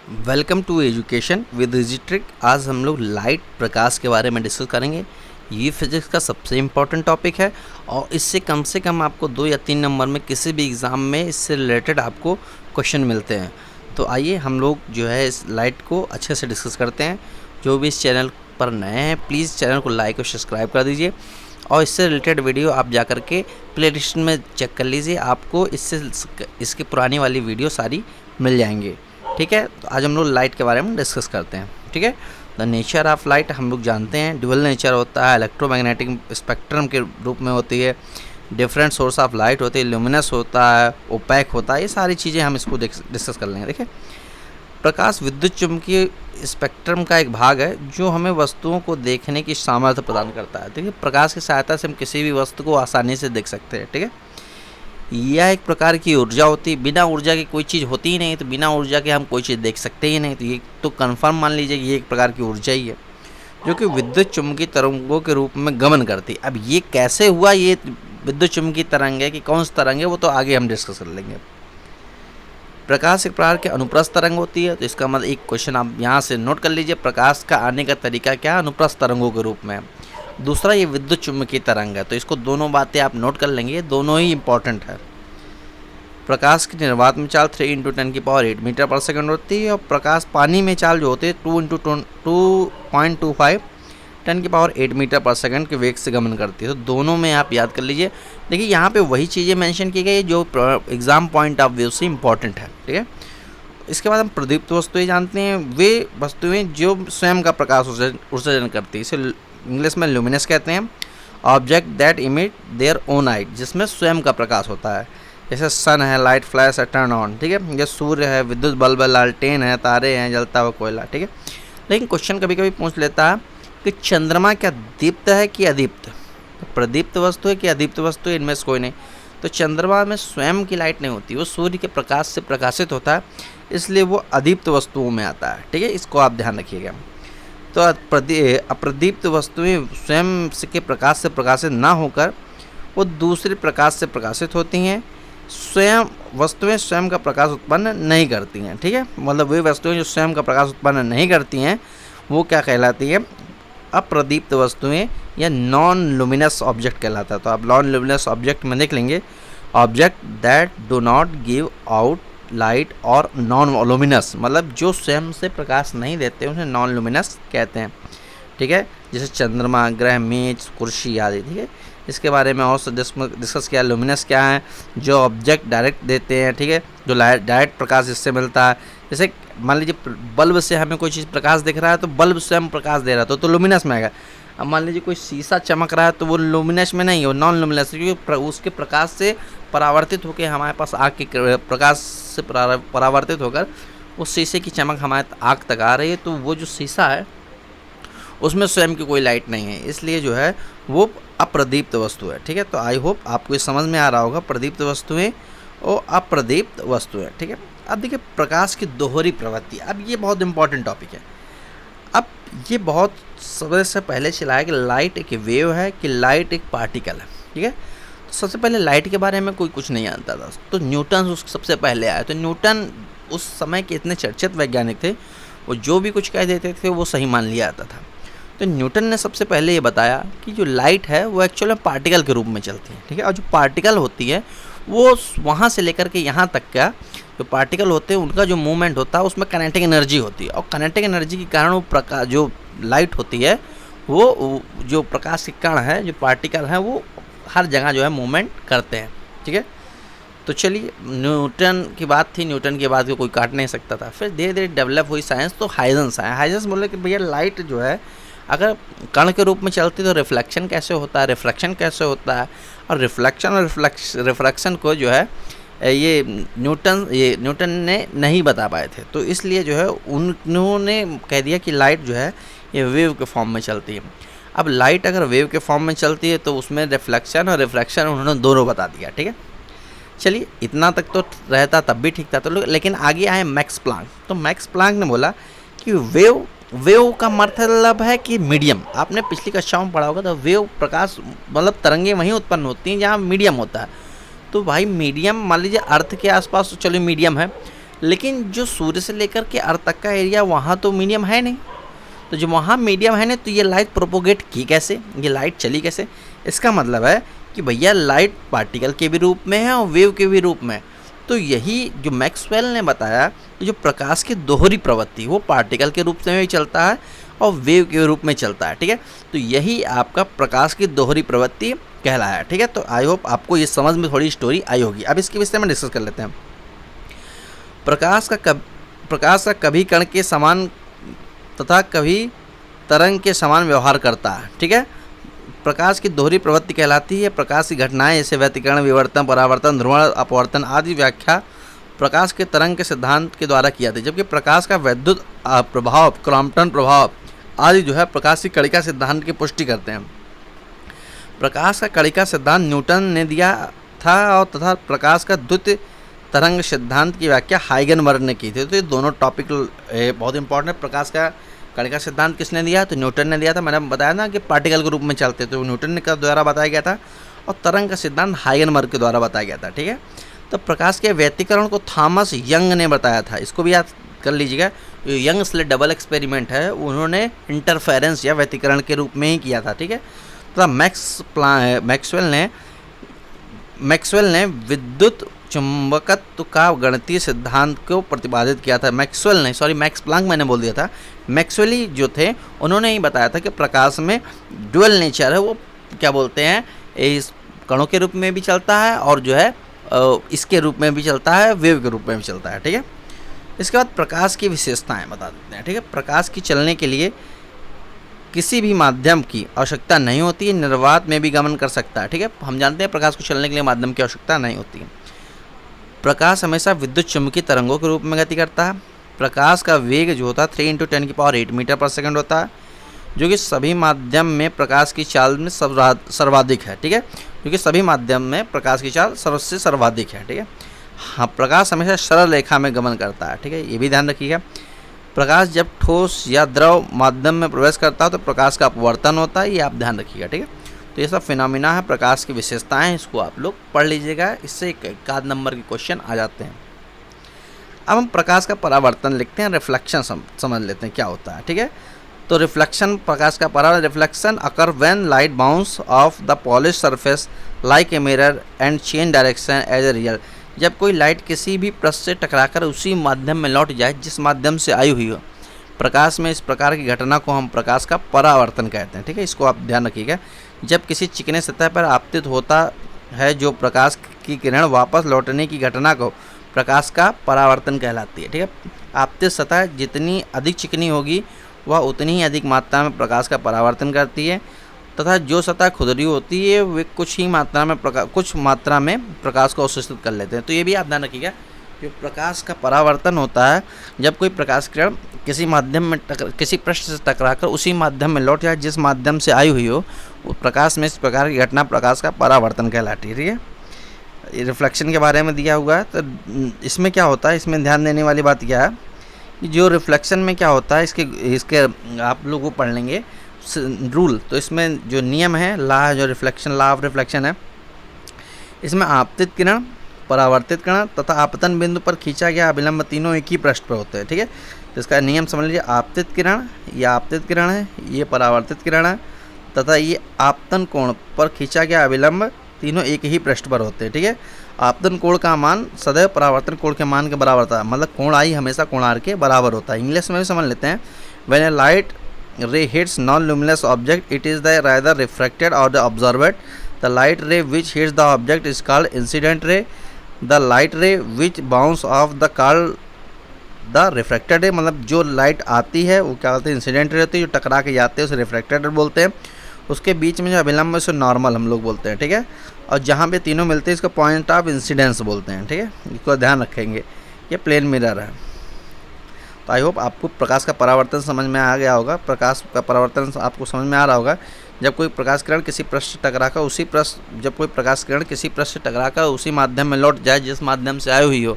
Welcome to education with easy trick. आज हम लोग लाइट प्रकाश के बारे में डिस्कस करेंगे। ये फिजिक्स का सबसे इम्पॉर्टेंट टॉपिक है और इससे कम आपको 2 या 3 नंबर में किसी भी एग्ज़ाम में इससे रिलेटेड आपको क्वेश्चन मिलते हैं। तो आइए हम लोग जो है इस लाइट को अच्छे से डिस्कस करते हैं। जो भी इस चैनल पर नए हैं प्लीज़ चैनल को लाइक और सब्सक्राइब कर दीजिए और इससे रिलेटेड वीडियो आप जा कर के प्ले लिस्ट में चेक कर लीजिए, आपको इसकी पुरानी वाली वीडियो सारी मिल जाएंगे। ठीक है, तो आज हम लोग लाइट के बारे में डिस्कस करते हैं। ठीक है, द नेचर ऑफ लाइट हम लोग जानते हैं, ड्यूअल नेचर होता है, इलेक्ट्रोमैग्नेटिक स्पेक्ट्रम के रूप में होती है, डिफरेंट सोर्स ऑफ लाइट होती है, ल्यूमिनस होता है, ओपैक होता है, ये सारी चीज़ें हम इसको डिस्कस कर लेंगे। देखिए, प्रकाश विद्युत चुम्बकीय स्पेक्ट्रम का एक भाग है जो हमें वस्तुओं को देखने की सामर्थ्य प्रदान करता है। देखिए, प्रकाश की सहायता से हम किसी भी वस्तु को आसानी से देख सकते हैं। ठीक है, यह एक प्रकार की ऊर्जा होती है। बिना ऊर्जा की कोई चीज़ होती ही नहीं, तो बिना ऊर्जा के हम कोई चीज़ देख सकते ही नहीं। तो ये तो कंफर्म मान लीजिए कि ये एक प्रकार की ऊर्जा ही है जो कि विद्युत चुम्बकीय तरंगों के रूप में गमन करती है। अब ये कैसे हुआ, ये विद्युत चुम्बकीय तरंग है कि कौन सी तरंग है, वो तो आगे हम डिस्कस कर लेंगे। प्रकाश एक प्रकार की अनुप्रस्थ तरंग होती है। तो इसका मतलब एक क्वेश्चन आप यहाँ से नोट कर लीजिए, प्रकाश का आने का तरीका क्या, अनुप्रस्थ तरंगों के रूप में। दूसरा, ये विद्युत चुम्बकीय तरंग है। तो इसको दोनों बातें आप नोट कर लेंगे, दोनों ही इंपॉर्टेंट है। प्रकाश की निर्वात में चाल 3 × 10⁸ मीटर पर सेकंड होती है और प्रकाश पानी में चाल जो होती है 2 × 2.25 10⁸ मीटर पर सेकंड के वेग से गमन करती है। तो दोनों में आप याद कर लीजिए। देखिए, यहाँ पे वही चीज़ें मेंशन की गई है जो एग्ज़ाम पॉइंट ऑफ व्यू से इम्पॉर्टेंट है। ठीक है, इसके बाद हम प्रदीप्त वस्तुएं जानते हैं। वे वस्तुएं जो स्वयं का प्रकाश उत्सर्जन करती है, इसे इंग्लिश में ल्यूमिनस कहते हैं। Object that emit their own light, जिसमें स्वयं का प्रकाश होता है, जैसे सन है, लाइट फ्लैश है, टर्न ऑन। ठीक है, ये सूर्य है, विद्युत बल्ब है, लालटेन है, तारे हैं, जलता हुआ कोयला। ठीक है, लेकिन क्वेश्चन कभी कभी पूछ लेता है कि चंद्रमा क्या दीप्त है कि अदीप्त, तो प्रदीप्त वस्तु है कि अदीप्त वस्तु है, इनमें से कोई नहीं। तो चंद्रमा में स्वयं की लाइट नहीं होती, वो सूर्य के प्रकाश से प्रकाशित होता है, इसलिए वो अदीप्त वस्तुओं में आता है। ठीक है, इसको आप ध्यान रखिएगा। तो अप्रदीप्त वस्तुएं स्वयं के प्रकाश से प्रकाशित ना होकर वो दूसरे प्रकाश से प्रकाशित होती हैं। वस्तुएं स्वयं का प्रकाश उत्पन्न नहीं करती हैं। ठीक है, मतलब वे वस्तुएं जो स्वयं का प्रकाश उत्पन्न नहीं करती हैं वो क्या कहलाती है, अप्रदीप्त वस्तुएं या नॉन लुमिनस ऑब्जेक्ट कहलाता है। तो आप नॉन लुमिनस ऑब्जेक्ट में देख लेंगे, object that do not give out light और नॉन लुमिनस, मतलब जो स्वयं से प्रकाश नहीं देते उन्हें नॉन लुमिनस कहते हैं। ठीक है, जैसे चंद्रमा, ग्रह, मेज, कुर्सी आदि। ठीक है, इसके बारे में और डिस्कस किया। लुमिनस क्या है, जो ऑब्जेक्ट डायरेक्ट देते हैं। ठीक है, जो डायरेक्ट प्रकाश इससे मिलता है। जैसे मान लीजिए बल्ब से हमें कोई चीज़ प्रकाश दिख रहा है तो बल्ब स्वयं प्रकाश दे रहा है तो लुमिनस में आएगा। अब मान लीजिए कोई शीशा चमक रहा है तो वो लुमिनस में नहीं है, वो नॉन लुमिनस, क्योंकि उसके प्रकाश से परावर्तित होकर हमारे पास आँख के प्रकाश से परावर्तित होकर उस शीशे की चमक हमारे आँख तक आ रही है। तो वो जो शीशा है उसमें स्वयं की कोई लाइट नहीं है, इसलिए जो है वो अप्रदीप्त वस्तु है। ठीक है, तो आई होप आपको ये समझ में आ रहा होगा, प्रदीप्त वस्तुएं और अप्रदीप्त वस्तुएं। ठीक है, अब देखिए प्रकाश की दोहरी प्रवृत्ति, अब ये बहुत इंपॉर्टेंट टॉपिक है। अब ये बहुत समय से पहले चला है कि लाइट एक वेव है कि लाइट एक पार्टिकल है। ठीक है, तो सबसे पहले लाइट के बारे में कोई कुछ नहीं जानता था, तो न्यूटन उस सबसे पहले आया। तो न्यूटन उस समय के इतने चर्चित वैज्ञानिक थे, वो जो भी कुछ कह देते थे वो सही मान लिया जाता था। तो न्यूटन ने सबसे पहले ये बताया कि जो लाइट है वो एक्चुअली पार्टिकल के रूप में चलती है। ठीक है, और जो पार्टिकल होती है वो वहाँ से लेकर के यहाँ तक का जो पार्टिकल होते हैं उनका जो मूवमेंट होता है उसमें काइनेटिक एनर्जी होती है, और काइनेटिक एनर्जी के कारण वो प्रकाश जो लाइट होती है वो जो प्रकाश के कण है, जो पार्टिकल हैं, वो हर जगह जो है मूवमेंट करते हैं। ठीक है, तो चलिए न्यूटन की बात थी, न्यूटन की बात को कोई काट नहीं सकता था। फिर धीरे धीरे डेवलप हुई साइंस, तो हाइजेंस आया। हाइजेंस बोले कि भैया लाइट जो है अगर कण के रूप में चलती तो रिफ्लेक्शन कैसे होता है, रिफ्रैक्शन कैसे होता है, और रिफ्लेक्शन और रिफ्रैक्शन को जो है ये न्यूटन ने नहीं बता पाए थे। तो इसलिए जो है उन्होंने कह दिया कि लाइट जो है ये वेव के फॉर्म में चलती है। अब लाइट अगर वेव के फॉर्म में चलती है तो उसमें रिफ्लेक्शन और रिफ्रैक्शन उन्होंने दोनों बता दिया। ठीक है, चलिए इतना तक तो रहता तब भी ठीक था। तो लेकिन आगे आए मैक्स प्लांक। तो मैक्स प्लांक ने बोला कि वेव का मतलब है कि मीडियम। आपने पिछली कक्षाओं में पढ़ा होगा, तो वेव प्रकाश मतलब तरंगे वहीं उत्पन्न होती हैं जहाँ मीडियम होता है। तो भाई मीडियम मान लीजिए अर्थ के आसपास तो चलो मीडियम है, लेकिन जो सूर्य से लेकर के अर्थ तक का एरिया वहाँ तो मीडियम है नहीं, तो जो वहाँ मीडियम है नहीं तो ये लाइट प्रोपोगेट की कैसे, ये लाइट चली कैसे? इसका मतलब है कि भैया लाइट पार्टिकल के भी रूप में है और वेव के भी रूप में। तो यही जो मैक्सवेल ने बताया, तो जो प्रकाश की दोहरी प्रवृत्ति वो पार्टिकल के रूप में भी चलता है और वेव के रूप में चलता है, ठीक है। तो यही आपका प्रकाश की दोहरी प्रवृत्ति कहलाया, ठीक है। तो आई होप आपको ये समझ में थोड़ी स्टोरी आई होगी। अब इसके विषय में डिस्कस कर लेते हैं। प्रकाश का कभी कण के समान तथा कभी तरंग के समान व्यवहार करता है, ठीक है। प्रकाश की दोहरी प्रवृत्ति कहलाती है। प्रकाश की घटनाएं जैसे व्यतिकरण, विवर्तन, परावर्तन, ध्रुवण, अपवर्तन आदि व्याख्या प्रकाश के तरंग के सिद्धांत के द्वारा की जाती है, जबकि प्रकाश का वैद्युत प्रभाव, क्रॉम्पटन प्रभाव आदि जो है प्रकाश की कणिका सिद्धांत की पुष्टि करते हैं। प्रकाश का कणिका सिद्धांत न्यूटन ने दिया था और तथा प्रकाश का द्वितीय तरंग सिद्धांत की व्याख्या हाइगनबर्ग ने की थी। तो ये दोनों टॉपिक बहुत इंपॉर्टेंट है। प्रकाश का कणिका सिद्धांत किसने दिया? तो न्यूटन ने दिया था। मैंने बताया ना कि पार्टिकल के रूप में चलते, तो न्यूटन के द्वारा बताया गया था। और तरंग का सिद्धांत हाइगनबर्ग के द्वारा बताया गया था, ठीक है। तो प्रकाश के व्यतिकरण को थॉमस यंग ने बताया था, इसको भी याद कर लीजिएगा। यंग स्लिट डबल एक्सपेरिमेंट है, उन्होंने इंटरफेरेंस या व्यतिकरण के रूप में ही किया था, ठीक है। तो मैक्सवेल ने विद्युत चुंबकत्व का गणितीय सिद्धांत को प्रतिपादित किया था। मैक्स प्लांक मैंने बोल दिया था। मैक्सवेल ही जो थे उन्होंने ही बताया था कि प्रकाश में ड्यूअल नेचर है, वो क्या बोलते हैं, इस कणों के रूप में भी चलता है और जो है इसके रूप में भी चलता है, वेव के रूप में भी चलता है, ठीक है। इसके बाद प्रकाश की विशेषताएं बता देते हैं, ठीक है। प्रकाश की चलने के लिए किसी भी माध्यम की आवश्यकता नहीं होती है, निर्वात में भी गमन कर सकता है, ठीक है। हम जानते हैं प्रकाश को चलने के लिए माध्यम की आवश्यकता नहीं होती है। प्रकाश हमेशा विद्युत चुम्बकीय तरंगों के रूप में गति करता है। प्रकाश का वेग जो होता है 3 × 10⁸ मीटर पर सेकंड होता है, जो कि सभी माध्यम में प्रकाश की चाल में सर्वाधिक है, ठीक है। क्योंकि सभी माध्यम में प्रकाश की चाल सबसे सर्वाधिक है, ठीक है। हाँ, प्रकाश हमेशा सरल रेखा में गमन करता है, ठीक है, ये भी ध्यान रखिएगा। प्रकाश जब ठोस या द्रव माध्यम में प्रवेश करता है तो प्रकाश का अपवर्तन होता है, ये आप ध्यान रखिएगा, ठीक है। तो ये सब फिनोमिना है, प्रकाश की विशेषताएं, इसको आप लोग पढ़ लीजिएगा, इससे एक आध नंबर के क्वेश्चन आ जाते हैं। अब हम प्रकाश का परावर्तन लिखते हैं, रिफ्लेक्शन समझ लेते हैं क्या होता है, ठीक है। तो रिफ्लेक्शन, प्रकाश का परावर्तन, reflection occur when light bounce off the polish surface like a mirror and change direction as a real. जब कोई लाइट किसी भी पृष्ठ से टकराकर उसी माध्यम में लौट जाए जिस माध्यम से आई हुई हो। प्रकाश में इस प्रकार की घटना को हम प्रकाश का परावर्तन कहते हैं, ठीक है। इसको आप ध्यान रखिएगा। जब किसी चिकने सतह पर आपतित होता है जो प्रकाश की किरण वापस लौटने की घटना को प्रकाश का परावर्तन कहलाती है, ठीक है। आपतित सतह जितनी अधिक चिकनी होगी वह उतनी ही अधिक मात्रा में प्रकाश का परावर्तन करती है, तथा जो सतह खुरदरी होती है वे कुछ मात्रा में प्रकाश को अवशोषित कर लेते हैं। तो ये भी आप ध्यान रखिएगा, जो प्रकाश का परावर्तन होता है जब कोई प्रकाश किरण किसी माध्यम में किसी पृष्ठ से टकराकर उसी माध्यम में लौट जाए जिस माध्यम से आई हुई हो, प्रकाश में इस प्रकार की घटना प्रकाश का परावर्तन कहलाती है, ठीक है। रिफ्लेक्शन के बारे में दिया हुआ है, तो इसमें क्या होता है, इसमें ध्यान देने वाली बात क्या है कि जो रिफ्लेक्शन में क्या होता है, इसके आप लोग वो पढ़ लेंगे रूल। तो इसमें जो नियम है, लॉ जो रिफ्लेक्शन, लॉ ऑफ रिफ्लेक्शन है, इसमें आपतित किरण, परावर्तित किरण तथा आपतन बिंदु पर खींचा गया अभिलंब तीनों एक ही पृष्ठ पर होते हैं, ठीक है। तो इसका नियम समझ लीजिए, आपतित किरण, ये आपतित किरण है, ये परावर्तित किरण है, तथा ये आपतन कोण पर खींचा गया अभिलंब तीनों एक ही पृष्ठ पर होते हैं, ठीक है। आपतन कोण का मान सदैव परावर्तन कोण के मान के बराबर होता है, मतलब कोण आई हमेशा कोणार्क के बराबर होता है। इंग्लिश में भी समझ लेते हैं, when A light ray hits non-luminous object, it is either refracted or absorbed. The light ray which hits the object is called incident ray. The light ray which bounce off the called the refracted ray. मतलब जो light आती है वो क्या बोलते हैं, incident ray होती है, जो टकरा के जाते हैं उसे रिफ्रैक्टेड बोलते हैं। उसके बीच में जो अभिलंब है उसे नॉर्मल हम लोग बोलते हैं, ठीक है। और जहाँ पे तीनों मिलते हैं इसको पॉइंट ऑफ इंसिडेंस बोलते हैं, ठीक है। इसको ध्यान रखेंगे, ये प्लेन मिरर है। तो आई होप आपको प्रकाश का परावर्तन समझ में आ गया होगा। प्रकाश का परावर्तन आपको समझ में आ रहा होगा, जब कोई प्रकाश किरण किसी पृष्ठ से टकराकर उसी माध्यम में लौट जाए जिस माध्यम से आई हुई हो।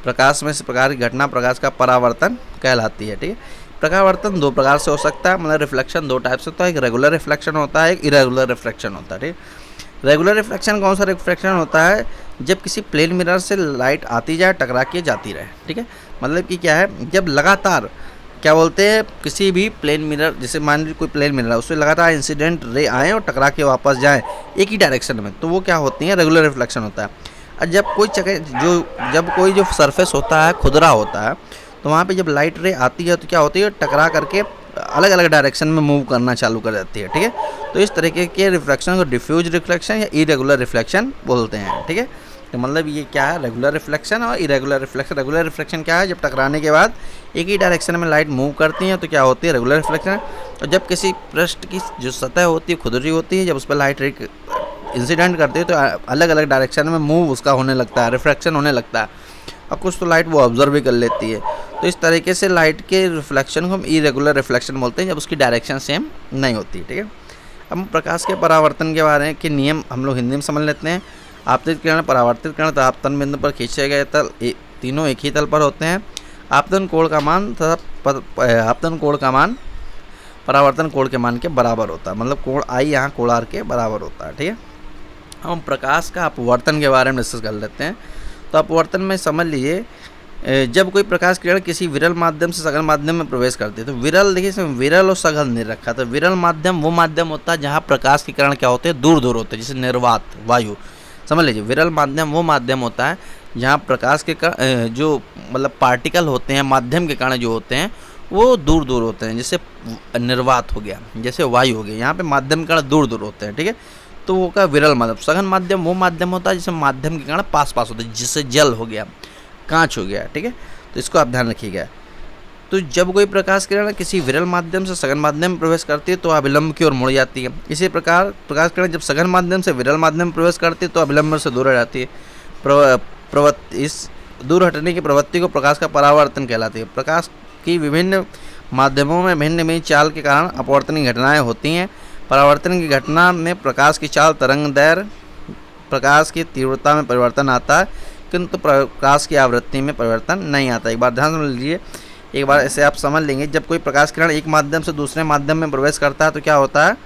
प्रकाश में इस प्रकार की घटना प्रकाश का परावर्तन कहलाती है, ठीक है। परावर्तन दो प्रकार से हो सकता है, मतलब रिफ्लेक्शन दो टाइप से होता है, एक रेगुलर रिफ्लेक्शन होता है, एक इरेगुलर रिफ्लेक्शन होता है, ठीक है। रेगुलर रिफ्लेक्शन कौन सा रिफ्लेक्शन होता है, जब किसी प्लेन मिरर से लाइट आती जाए टकरा के जाती रहे, ठीक है। मतलब कि क्या है, जब लगातार क्या बोलते हैं किसी भी प्लेन मिरर, जैसे मान लीजिए कोई प्लेन मिरर है उससे लगातार इंसिडेंट रे आए और टकरा के वापस जाएँ एक ही डायरेक्शन में, तो वो क्या होती है, रेगुलर रिफ्लेक्शन होता है। और जब कोई जो सरफेस होता है खुदरा होता है, तो वहाँ पे जब लाइट रे आती है तो क्या होती है, टकरा करके अलग अलग डायरेक्शन में मूव करना चालू कर देती है, ठीक है। तो इस तरीके के रिफ्लेक्शन को डिफ्यूज रिफ्लेक्शन या इरेगुलर रिफ्लेक्शन बोलते हैं, ठीक है। तो मतलब ये क्या है, रेगुलर रिफ्लेक्शन और इरेगुलर रिफ्लेक्शन। रेगुलर रिफ्लेक्शन क्या है, जब टकराने के बाद एक ही डायरेक्शन में लाइट मूव करती है तो क्या होती है, रेगुलर रिफ्लेक्शन। और जब किसी पृष्ठ की जो सतह होती है खुदरी होती है, जब उस पर लाइट रे इंसिडेंट करती है तो अलग अलग डायरेक्शन में मूव उसका होने लगता है, रिफ्लेक्शन होने लगता है, और कुछ तो लाइट वो ऑब्जर्व भी कर लेती है। तो इस तरीके से लाइट के रिफ्लेक्शन को हम इरेगुलर रिफ्लेक्शन बोलते हैं, जब उसकी डायरेक्शन सेम नहीं होती, ठीक है। अब हम प्रकाश के परावर्तन के बारे के नियम हम लोग हिंदी में समझ लेते हैं। आपतित किरण, परावर्तित किरण तथा आपतन बिंदु पर खींचे गए तल तीनों एक ही तल पर होते हैं। आपतन कोण का मान तथा आपतन कोण का मान परावर्तन कोण के मान के बराबर होता है, मतलब कोण आई यहाँ कोण आर के बराबर होता है, ठीक है। हम प्रकाश का अपवर्तन के बारे में डिस्कस कर लेते हैं। तो अपवर्तन में समझ लीजिए, जब कोई प्रकाश किरण किसी विरल माध्यम से सघन माध्यम में प्रवेश करती है, तो विरल देखिए इसमें विरल और सघन नहीं रखा, तो विरल माध्यम वो माध्यम होता है जहाँ प्रकाश की किरण क्या होते हैं, दूर दूर होते हैं, जैसे निर्वात वायु। समझ लीजिए विरल माध्यम वो माध्यम होता है जहाँ प्रकाश के जो मतलब पार्टिकल होते हैं, माध्यम के कण जो होते हैं वो दूर दूर होते हैं, जैसे निर्वात हो गया, जैसे वायु हो गया, यहाँ पे माध्यम कण दूर दूर होते हैं, ठीक है। तो वो का विरल माध्यम। सघन माध्यम वो माध्यम होता है जिसमें माध्यम के कण पास पास होते हैं, जैसे जल हो गया, कांच हो गया, ठीक है। तो इसको आप ध्यान रखिएगा। तो जब कोई प्रकाश किरण किसी विरल माध्यम से सघन माध्यम में प्रवेश करती है तो अभिलंब की ओर मुड़ जाती है। इसी प्रकार प्रकाश किरण जब सघन माध्यम से विरल माध्यम में प्रवेश करती है तो अभिलंब से दूर हट जाती है। इस दूर हटने की प्रवृत्ति को प्रकाश का परावर्तन कहलाती है। प्रकाश की विभिन्न माध्यमों में भिन्न भिन्न चाल के कारण अपवर्तनीय घटनाएं होती हैं। परावर्तन की घटना में प्रकाश की चाल, तरंग दैर्घ्य, प्रकाश की तीव्रता में परिवर्तन आता है, किंतु प्रकाश की आवृत्ति में परिवर्तन नहीं आता। एक बार ध्यान समझ लीजिए, एक बार ऐसे आप समझ लेंगे, जब कोई प्रकाश किरण एक माध्यम से दूसरे माध्यम में प्रवेश करता है तो क्या होता है,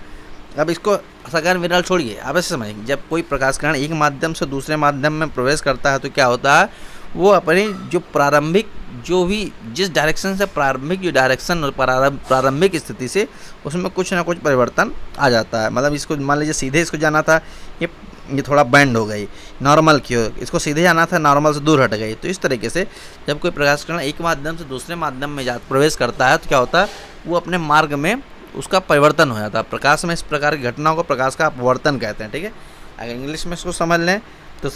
अब इसको सघन विरल छोड़िए, आप ऐसे समझेंगे, जब कोई प्रकाश किरण एक माध्यम से दूसरे माध्यम में प्रवेश करता है तो क्या होता है, वो अपनी जो प्रारंभिक जो भी जिस डायरेक्शन से प्रारंभिक जो डायरेक्शन और प्रारंभिक स्थिति से उसमें कुछ ना कुछ परिवर्तन आ जाता है। मतलब इसको मान लीजिए सीधे इसको जाना था, ये थोड़ा बैंड हो गई, नॉर्मल की हो, इसको सीधे जाना था, नॉर्मल से दूर हट गई। तो इस तरीके से जब कोई प्रकाश किरण एक माध्यम से दूसरे माध्यम में प्रवेश करता है तो क्या होता है, वो अपने मार्ग में उसका परिवर्तन हो जाता है। प्रकाश में इस प्रकार की घटनाओं को प्रकाश का अपवर्तन कहते हैं, ठीक है। अगर इंग्लिश में इसको समझ लें तो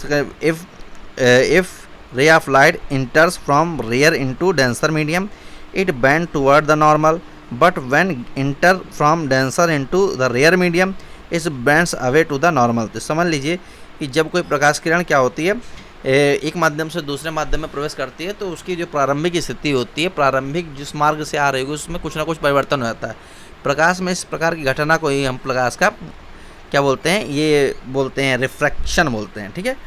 if ray of light enters from rare into denser medium, it bend toward the normal, but when enter from denser into the rare medium, it bends away to the normal। तो समझ लीजिए कि जब कोई प्रकाश किरण क्या होती है, एक माध्यम से दूसरे माध्यम में प्रवेश करती है तो उसकी जो प्रारंभिक स्थिति होती है, प्रारंभिक जिस मार्ग से आ रही है उसमें कुछ ना कुछ परिवर्तन हो जाता है। प्रकाश में इस प्रकार की घटना को ही हम प्रकाश का क्या बोलते हैं, ये बोलते हैं रिफ्रैक्शन बोलते हैं, ठीक है।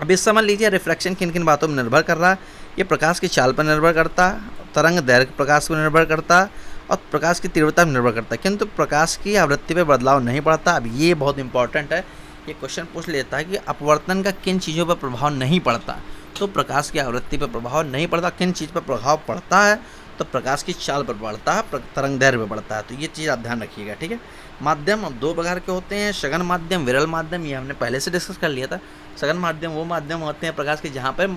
अब इस समझ लीजिए रिफ्रैक्शन किन किन बातों में निर्भर कर रहा है। ये प्रकाश की चाल पर निर्भर करता है, तरंग दैर्घ्य प्रकाश पर निर्भर करता है और प्रकाश की तीव्रता पर निर्भर करता है, किंतु प्रकाश की आवृत्ति पर बदलाव नहीं पड़ता। अब ये बहुत इंपॉर्टेंट है, ये क्वेश्चन पूछ लेता है कि अपवर्तन का किन चीज़ों पर प्रभाव नहीं पड़ता। तो प्रकाश की आवृत्ति पर प्रभाव नहीं पड़ता, किन चीज़ पर प्रभाव पड़ता है, तो प्रकाश की चाल पर पड़ता है, तरंग दैर्घ्य पर पड़ता है। तो ये चीज़ आप ध्यान रखिएगा, ठीक है। माध्यम अब दो प्रकार के होते हैं, सघन माध्यम, विरल माध्यम, ये हमने पहले से डिस्कस कर लिया था। सघन माध्यम वो माध्यम होते हैं प्रकाश के जहाँ पर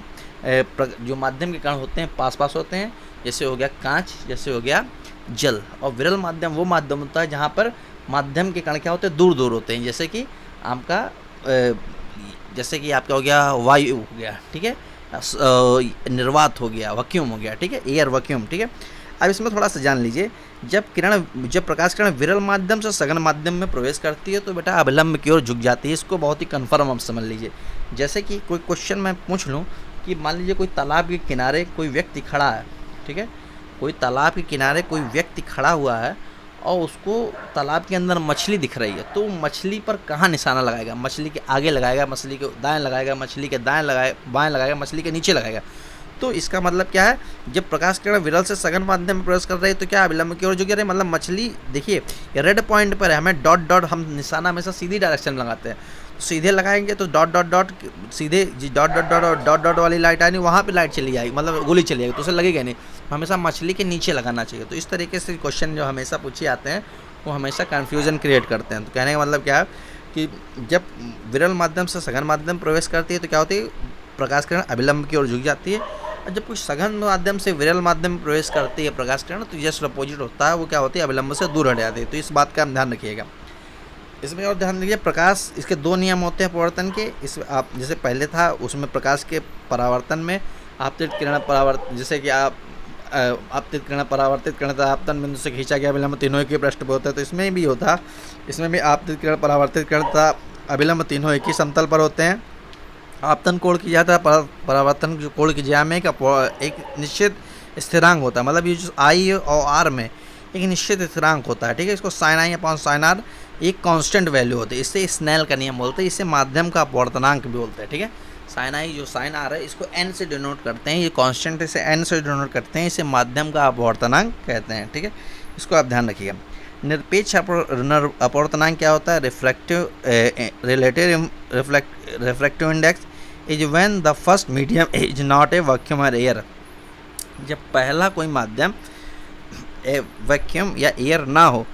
जो माध्यम के कण होते हैं पास पास होते हैं, जैसे हो गया कांच, जैसे हो गया जल। और विरल माध्यम वो माध्यम होता है जहाँ पर माध्यम के कण क्या होते हैं, दूर दूर होते हैं, जैसे कि आपका हो गया वायु हो गया, ठीक है, निर्वात हो गया, वैक्यूम हो गया, ठीक है, एयर वैक्यूम, ठीक है। अब इसमें थोड़ा सा जान लीजिए, जब प्रकाश किरण विरल माध्यम से सघन माध्यम में प्रवेश करती है तो बेटा अभिलंब की ओर झुक जाती है। इसको बहुत ही कन्फर्म आप समझ लीजिए। जैसे कि कोई क्वेश्चन मैं पूछ लूँ कि मान लीजिए कोई तालाब के किनारे कोई व्यक्ति खड़ा है, ठीक है, कोई तालाब के किनारे कोई व्यक्ति खड़ा हुआ है और उसको तालाब के अंदर मछली दिख रही है, तो मछली पर कहाँ निशाना लगाएगा, मछली के आगे लगाएगा, मछली के दाएं लगाएगा, मछली के बाएं लगाएगा, मछली के नीचे लगाएगा। तो इसका मतलब क्या है, जब प्रकाश किरण विरल से सघन माध्यम में प्रवेश कर रही है तो क्या अभिलंब की ओर झुकी रही, मतलब मछली देखिए रेड पॉइंट पर है, हमें डॉट डॉट, हम निशाना हमेशा सीधी डायरेक्शन में लगाते हैं, तो सीधे लगाएंगे तो डॉट डॉट डॉट सीधे dot dot dot dot dot वाली लाइट आएगी, वहाँ पे लाइट चली जाएगी, मतलब गोली चली जाएगी, तो उसे लगेगा नहीं, हमेशा मछली के नीचे लगाना चाहिए। तो इस तरीके से क्वेश्चन जो हमेशा पूछे जाते हैं वो हमेशा कन्फ्यूजन क्रिएट करते हैं। तो कहने का मतलब क्या है कि जब विरल माध्यम से सघन माध्यम प्रवेश करती है तो क्या होती है, प्रकाश किरण अभिलंब की ओर झुक जाती है, और जब कुछ सघन माध्यम से विरल माध्यम में प्रवेश करती है प्रकाश किरण तो जस्ट अपोजिट होता है, वो क्या होती है, अभिलंब से दूर हट जाती है। तो इस बात का हम ध्यान रखिएगा। इसमें और ध्यान रखिए, प्रकाश इसके दो नियम होते हैं अपवर्तन के। इस आप जैसे पहले था उसमें प्रकाश के परावर्तन में आपतित किरण परावर्तन, जैसे कि आप आपतित किरण परावर्तित किरण तथा आपतन बिंदु से खींचा गया अभिलंब तीनों एक ही पृष्ठ पर होता है, तो इसमें भी होता, इसमें भी आपतित किरण परावर्तित किरण तथा अभिलंब तीनों एक ही समतल पर होते हैं। आपतन कोण की ज्यादा परावर्तन कोण की ज्या में एक निश्चित स्थिरांक होता है, मतलब ये जो आई और आर में एक निश्चित स्थिरांक होता है, ठीक है। इसको sine i upon sine r एक कांस्टेंट वैल्यू होती है, इससे स्नेल का नियम बोलते हैं, इसे माध्यम का अपवर्तनांक भी बोलते हैं, ठीक है। साइन आई जो साइन आर है इसको एन से डिनोट करते हैं, ये कांस्टेंट इसे एन से डिनोट करते हैं, इसे माध्यम का अपवर्तनांक कहते हैं, ठीक है। इसको आप ध्यान रखिएगा। निरपेक्ष अपवर्तनांक क्या होता है, refractive relative refractive index is when the first medium is not a vacuum और एयर। जब पहला कोई माध्यम वैक्यूम या एयर ना हो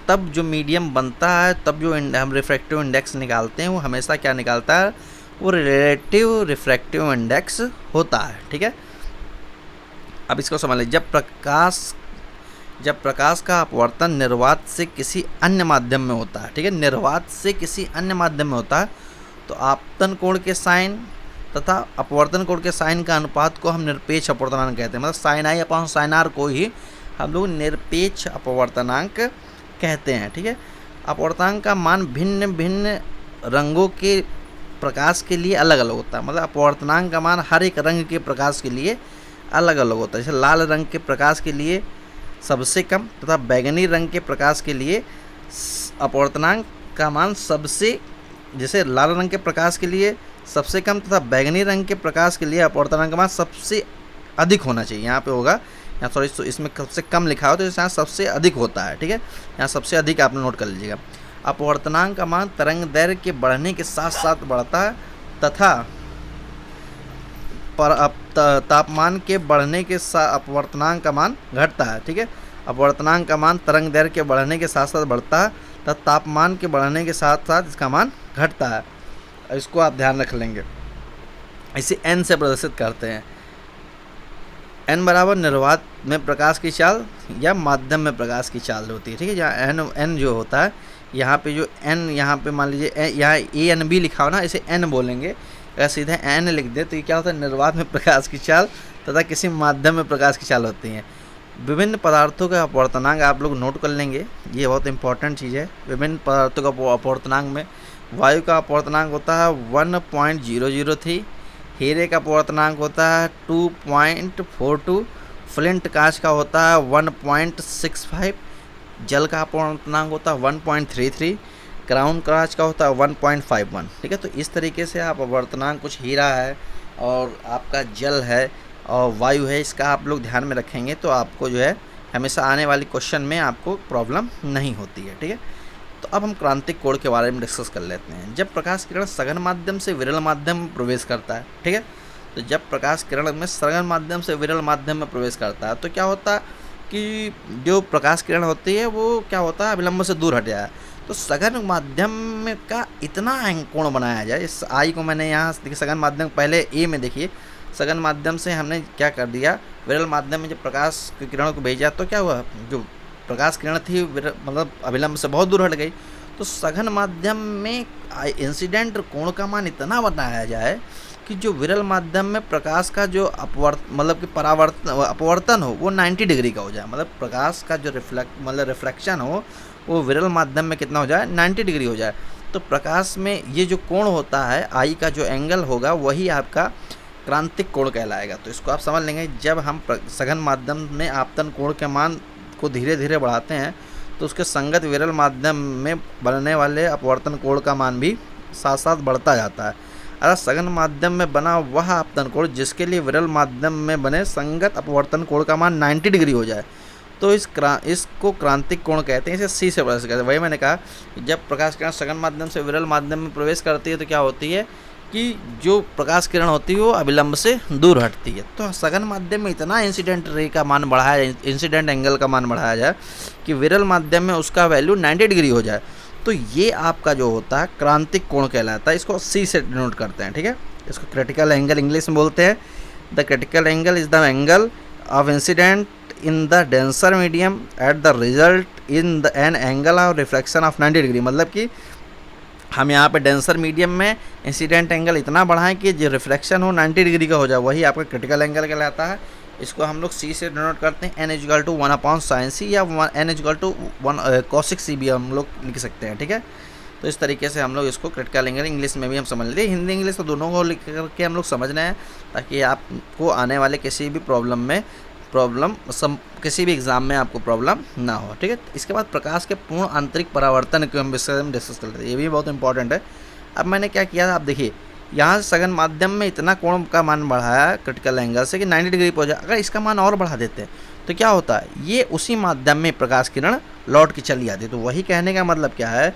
तब जो मीडियम बनता है, तब जो हम रिफ्रैक्टिव इंडेक्स निकालते हैं वो हमेशा क्या निकालता है, वो रिलेटिव रिफ्रैक्टिव इंडेक्स होता है, ठीक है। अब इसको समझ लीजिए, जब प्रकाश का अपवर्तन निर्वात से किसी अन्य माध्यम में होता है, ठीक है, निर्वात से किसी अन्य माध्यम में होता है तो आपतन कोण के साइन तथा अपवर्तन कोण के साइन का अनुपात को हम निरपेक्ष अपवर्तनांक कहते हैं, मतलब sine i upon sine r को ही हम लोग निरपेक्ष अपवर्तनांक कहते हैं, ठीक है। अपवर्तनांक का मान भिन्न भिन्न रंगों के प्रकाश के लिए अलग अलग होता है, मतलब अपवर्तनांक का मान हर एक रंग के प्रकाश के लिए अलग अलग होता है। जैसे लाल रंग के प्रकाश के लिए सबसे कम तथा बैगनी रंग के प्रकाश के लिए अपवर्तनांक का मान सबसे, जैसे लाल रंग के प्रकाश के लिए सबसे कम तथा बैगनी रंग के प्रकाश के लिए अपवर्तनांक का मान सबसे अधिक होना चाहिए। यहाँ पे होगा, यहाँ सॉरी इसमें सबसे कम लिखा हो तो यहाँ सबसे अधिक होता है, ठीक है, यहाँ सबसे अधिक आप नोट कर लीजिएगा। अपवर्तनांक का मान तरंग दैर्घ्य के बढ़ने के साथ साथ बढ़ता है तथा तापमान के बढ़ने के साथ अपवर्तनांक का मान घटता है, ठीक है। अपवर्तनांक का मान तरंग दैर्घ्य के बढ़ने के साथ साथ बढ़ता है तथा तापमान के बढ़ने के साथ साथ इसका मान घटता है। इसको आप ध्यान रख लेंगे। इसे एन से प्रदर्शित करते हैं। एन बराबर निर्वात में प्रकाश की चाल या माध्यम में प्रकाश की चाल होती है, ठीक है। जहाँ एन जो होता है, यहाँ पे जो एन, यहाँ पे मान लीजिए यहाँ ए एन बी लिखा हो ना, इसे एन बोलेंगे। अगर सीधे एन लिख दे तो ये क्या होता है, निर्वात में प्रकाश की चाल तथा किसी माध्यम में प्रकाश की चाल होती हैं। विभिन्न पदार्थों का अपवर्तनांक आप लोग नोट कर लेंगे, ये बहुत इंपॉर्टेंट चीज़ है। विभिन्न पदार्थों का अपवर्तनांक में वायु का अपवर्तनांक होता है 1.003, हीरे का अपवर्तनांक होता है 2.42, फ्लिंट कांच का होता है 1.65, जल का अपवर्तनांक होता है 1.33, क्राउन कांच का होता है 1.51, ठीक है। तो इस तरीके से आप अपवर्तनांक, कुछ हीरा है और आपका जल है और वायु है, इसका आप लोग ध्यान में रखेंगे तो आपको जो है हमेशा आने वाली क्वेश्चन में आपको प्रॉब्लम नहीं होती है, ठीक है। तो अब हम क्रांतिक कोण के बारे में डिस्कस कर लेते हैं। जब प्रकाश किरण सघन माध्यम से विरल माध्यम में प्रवेश करता है, ठीक है, तो जब प्रकाश किरण में सघन माध्यम से विरल माध्यम में प्रवेश करता है तो क्या होता है कि जो प्रकाश किरण होती है वो क्या होता है, अभिलंब से दूर हट जाए। तो सघन माध्यम में का इतना कोण बनाया जाए, इस आई को मैंने यहाँ देखिए सघन माध्यम पहले ए में देखिए, सघन माध्यम से हमने क्या कर दिया, विरल माध्यम में जब प्रकाश की किरणों को भेजा तो क्या हुआ, जो प्रकाश किरण थी मतलब अभिलंब से बहुत दूर हट गई। तो सघन माध्यम में इंसिडेंट कोण का मान इतना बनाया जाए कि जो विरल माध्यम में प्रकाश का जो मतलब कि अपवर्तन हो वो 90 डिग्री का हो जाए, मतलब प्रकाश का जो रिफ्लेक्शन हो वो विरल माध्यम में कितना हो जाए, 90 डिग्री हो जाए। तो प्रकाश में ये जो कोण होता है, आई का जो एंगल होगा वही आपका क्रांतिक कोण कहलाएगा। तो इसको आप समझ लेंगे, जब हम सघन माध्यम में आपतन कोण के मान को धीरे धीरे बढ़ाते हैं तो उसके संगत विरल माध्यम में बनने वाले अपवर्तन कोण का मान भी साथ साथ बढ़ता जाता है। अतः सघन माध्यम में बना वह आपतन कोण जिसके लिए विरल माध्यम में बने संगत अपवर्तन कोण का मान 90 डिग्री हो जाए तो इसको क्रांतिक कोण कहते हैं। इसे सी से प्रकाश कहते हैं। वही मैंने कहा जब प्रकाश किरण सघन माध्यम से विरल माध्यम में प्रवेश करती है तो क्या होती है कि जो प्रकाश किरण होती है वो अविलंब से दूर हटती है। तो सघन माध्यम में इतना इंसिडेंट रे का मान बढ़ाया जाए, इंसिडेंट एंगल का मान बढ़ाया जाए कि विरल माध्यम में उसका वैल्यू 90 डिग्री हो जाए, तो ये आपका जो होता है क्रांतिक कोण कहलाता है। इसको सी से डिनोट करते हैं, ठीक है। इसको क्रिटिकल एंगल इंग्लिश में बोलते हैं। The critical angle is the angle of incident in the denser medium at the result in the an angle of reflection of 90 degree. मतलब कि हम यहाँ पे डेंसर मीडियम में इंसिडेंट एंगल इतना बढ़ाएं कि जो रिफ्लेक्शन हो 90 डिग्री का हो जाए, वही आपका क्रिटिकल एंगल कहलाता है। इसको हम लोग सी से डिनोट करते हैं। n=1/sin या n=1 cos भी हम लोग लिख सकते हैं, ठीक है। तो इस तरीके से हम लोग इसको क्रिटिकल एंगल इंग्लिश में भी हम समझ लेते हैं। हिंदी इंग्लिश तो दोनों को लिख करके हम लोग समझना है ताकि आपको आने वाले किसी भी किसी भी एग्ज़ाम में आपको प्रॉब्लम ना हो, ठीक है। इसके बाद प्रकाश के पूर्ण आंतरिक परावर्तन के हम विषय में डिस्कस करते हैं, ये भी बहुत इंपॉर्टेंट है। अब मैंने क्या किया था, आप देखिए यहाँ से सघन माध्यम में इतना कोण का मान बढ़ाया क्रिटिकल एंगल से कि 90 डिग्री पहुँच जाए। अगर इसका मान और बढ़ा देते हैं तो क्या होता है, ये उसी माध्यम में प्रकाश किरण लौट के चली आती है। तो वही कहने का मतलब क्या है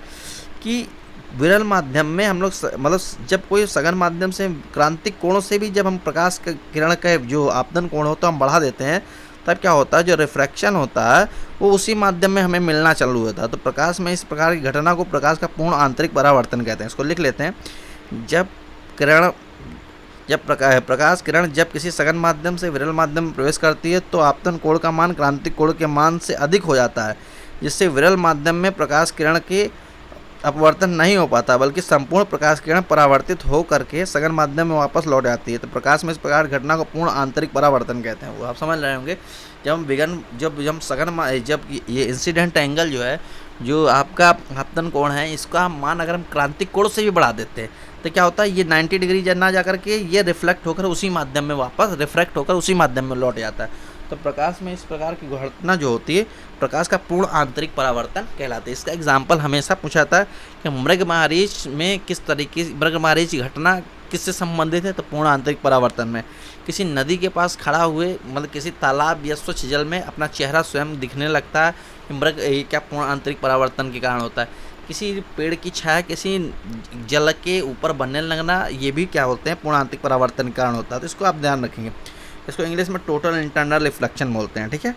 कि विरल माध्यम में हम लोग मतलब जब कोई सघन माध्यम से क्रांतिक कोणों से भी जब हम प्रकाश किरण का जो आपतन कोण होता है हम बढ़ा देते हैं, तब क्या होता है जो रिफ्रैक्शन होता है वो उसी माध्यम में हमें मिलना चालू होता है। तो प्रकाश में इस प्रकार की घटना को प्रकाश का पूर्ण आंतरिक परावर्तन कहते हैं। इसको लिख लेते हैं। प्रकाश किरण जब किसी सघन माध्यम से विरल माध्यम में प्रवेश करती है तो आपतन कोण का मान क्रांतिक कोण के मान से अधिक हो जाता है, जिससे विरल माध्यम में प्रकाश किरण के अपवर्तन नहीं हो पाता बल्कि संपूर्ण प्रकाश किरण परावर्तित हो करके सघन माध्यम में वापस लौट आती है। तो प्रकाश में इस प्रकार घटना को पूर्ण आंतरिक परावर्तन कहते हैं। वो आप समझ रहे होंगे जब ये इंसिडेंट एंगल जो है जो आपका आपतन कोण है इसका मान अगर हम क्रांतिक कोण से भी बढ़ा देते हैं तो क्या होता है ये 90 डिग्री ना जा करके ये रिफ्लेक्ट होकर उसी माध्यम में वापस रिफ्रैक्ट होकर उसी माध्यम में लौट जाता है। तो प्रकाश में इस प्रकार की घटना जो होती है प्रकाश का पूर्ण आंतरिक परावर्तन कहलाते हैं। इसका एग्जाम्पल हमेशा पूछा था कि मृगमारीच में किस तरीके से मृगमारीच घटना किससे संबंधित है, तो पूर्ण आंतरिक परावर्तन में। किसी नदी के पास खड़ा हुए मतलब किसी तालाब या स्वच्छ जल में अपना चेहरा स्वयं दिखने लगता है, ये क्या पूर्ण आंतरिक परावर्तन के कारण होता है। किसी पेड़ की छाया किसी जल के ऊपर बनने लगना, ये भी क्या बोलते हैं पूर्ण आंतरिक परावर्तन के कारण होता है। तो इसको आप ध्यान रखेंगे। इसको इंग्लिश में टोटल इंटरनल रिफ्लेक्शन बोलते हैं, ठीक है।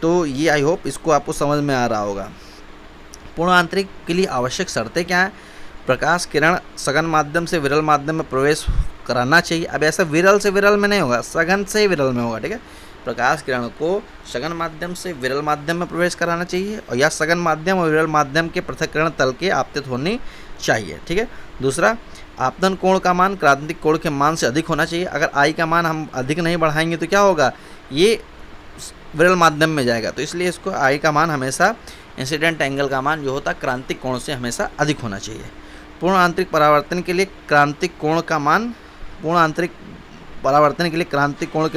तो ये आई होप इसको आपको समझ में आ रहा होगा। पूर्ण आंतरिक के लिए आवश्यक शर्तें क्या हैं। प्रकाश किरण सघन माध्यम से विरल माध्यम में प्रवेश कराना चाहिए। अब ऐसा विरल से विरल में नहीं होगा, सघन से विरल में होगा, ठीक है। प्रकाश किरण को सघन माध्यम से विरल माध्यम में प्रवेश कराना चाहिए और या सघन माध्यम और विरल माध्यम के पृथक्करण तल के आपतित होनी चाहिए, ठीक है। दूसरा, आपतन कोण का मान क्रांतिक कोण के मान से अधिक होना चाहिए। अगर आई का मान हम अधिक नहीं बढ़ाएंगे तो क्या होगा, ये विरल माध्यम में जाएगा। तो इसलिए इसको आई का मान हमेशा इंसिडेंट एंगल का मान जो होता है क्रांतिक कोण से हमेशा अधिक होना चाहिए। पूर्ण आंतरिक परावर्तन के लिए क्रांतिक कोण का